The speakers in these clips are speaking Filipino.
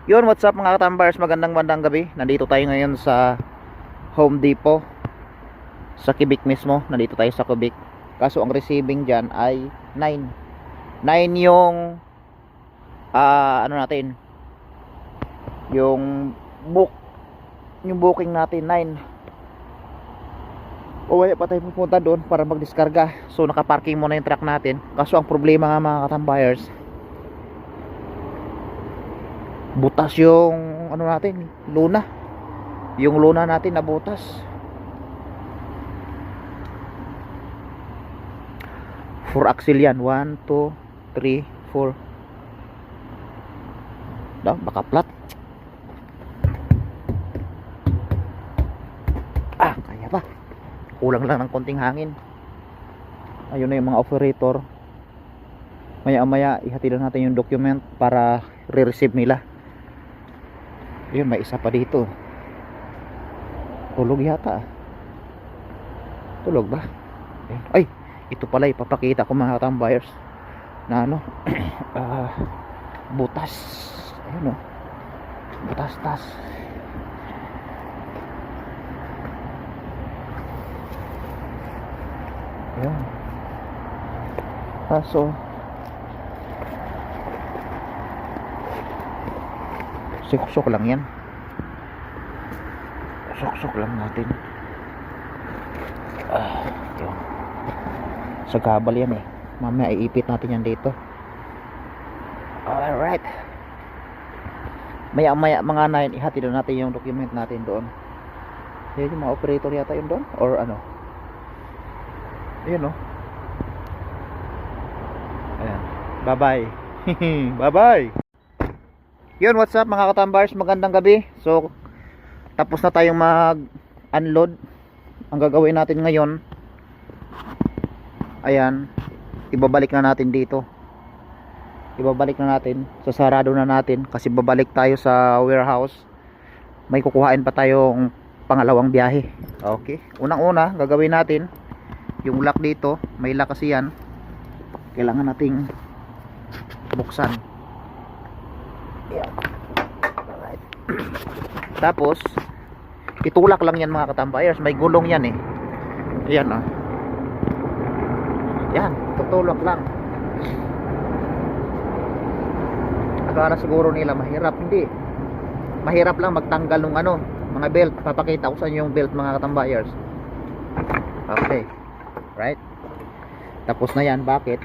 Yun, what's up mga katambars, magandang gabi. Nandito tayo ngayon sa Home Depot, sa Quebec mismo. Nandito tayo sa Quebec. Kaso ang receiving dyan ay 9 yung ano natin, yung booking natin 9. O wala pa tayo pupunta doon para magdiskarga. So nakaparking muna yung truck natin. Kaso ang problema nga mga katambars, butas yung ano natin, luna. Yung luna natin nabutas. Four axle yan, 1, 2, 3, 4. Baka flat. Kaya pa. Kulang lang ng konting hangin. Ayun na yung mga operator. Maya ihatid natin yung document para re-receive nila. Ayun, may isa pa dito. Tulog yata. Tulog ba? Ay, ito pala ipapakita ko mga tambuyers na ano, butas. Ayun o, butas. Ayun. Kaso suksok lang yan. Suksok lang natin. Yun. Sa gabal yan eh. Mamaya iipit natin yan dito. Alright. Maya mga 9, ihatid na natin yung document natin doon. Yan yung mga operator yata yun doon. Or ano. Ayun o. Ayan. Bye bye. Bye bye. Yun, what's up mga katambars, magandang gabi. So tapos na tayong mag-unload. Ang gagawin natin ngayon, ayan, ibabalik na natin dito. Ibabalik na natin, sasarado na natin kasi babalik tayo sa warehouse. May kukuhain pa tayong pangalawang biyahe. Okay, unang-una gagawin natin yung lock dito. May lock kasi yan, kailangan nating buksan. Ayan. Alright. Tapos itulak lang yan mga katambuyers, may gulong yan eh. Ayan o. Yan, tutulak lang. Akala siguro nila mahirap, hindi. Mahirap lang magtanggal ng ano, mga belt. Papakita ko sa inyo yung belt mga katambuyers. Okay, right. Tapos na yan, bakit?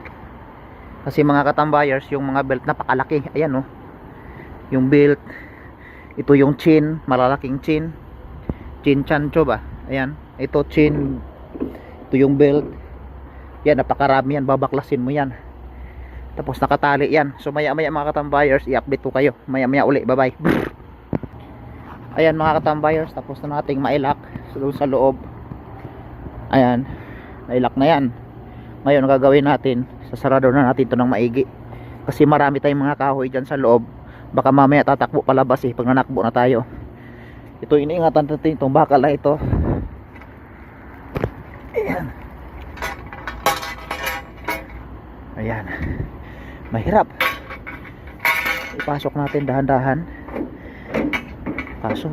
Kasi mga katambuyers, yung mga belt napakalaki. Ayan o, yung belt. Ito yung chin, malalaking chin chancho ba, ayan, ito chin, ito yung belt. Yan, napakarami yan, babaklasin mo yan. Tapos nakatali yan. So maya mga katambuyers, i-update ko kayo maya uli. Bye bye. Ayan mga katambuyers, tapos na nating mailak sa loob. Ayan, nailak na yan. Ngayon ang gagawin natin, sasarado na natin ito ng maigi kasi marami tayong mga kahoy dyan sa loob. Baka mamaya tatakbo palabas eh pag nanakbo na tayo. Ito, iniingatan natin itong bakal na ito. Ayan, mahirap ipasok natin dahan-dahan. Kaso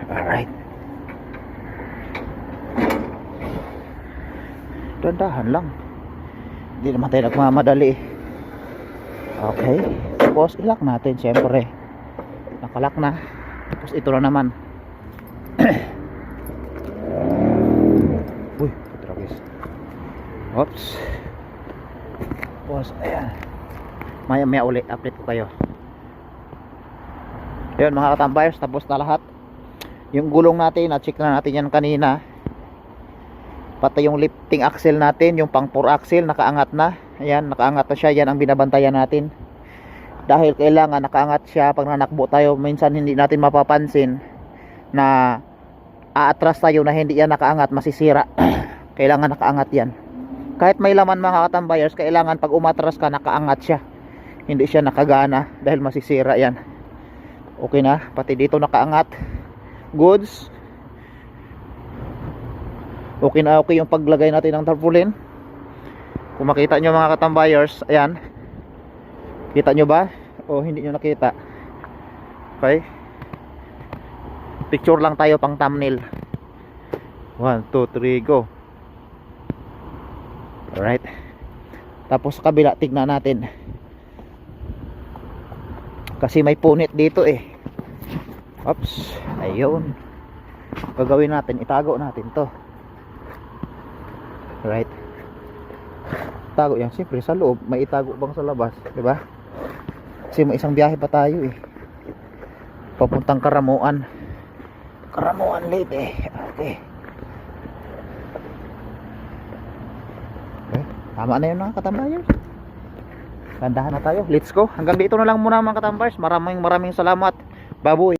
alright, dahan-dahan lang, hindi naman tayo nagmamadali. Okay, tapos ilak natin syempre. Nakalak na. Tapos ito na naman. Uy, patragis. Oops. Tapos ayan, maya uli update ko kayo. Ayun mga katambuyers, tapos na lahat. Yung gulong natin, na-check na natin yan kanina. Pati yung lifting axle natin, yung pang 4 axle, nakaangat na. Ayan, nakaangat na siya. Yan ang binabantayan natin. Dahil kailangan nakaangat siya. Pag nanakbo tayo, minsan hindi natin mapapansin na aatras tayo na hindi yan nakaangat, masisira. Kailangan nakaangat yan. Kahit may laman mga katambuyers, kailangan pag umatras ka, nakaangat siya. Hindi siya nakagana dahil masisira yan. Okay na, pati dito nakaangat. Goods. Okay na okay yung paglagay natin ng tarpaulin. Kung makita nyo mga katambuyers, ayan, kita nyo ba o hindi nyo nakita. Okay, picture lang tayo pang thumbnail. 1, 2, 3, go. Alright, tapos sa kabila tignan natin, kasi may punit dito eh. Oops, ayun. Gagawin natin, itago natin to. Right, tago yan. Siyempre sa loob, may itago bang sa labas, di ba? Kasi may isang biyahe pa tayo eh, papuntang Karamuan Leyte eh. Okay, tama na yun mga katambayers. Gandahan na tayo, let's go. Hanggang dito na lang muna mga katambayers. Maraming salamat. Baboy.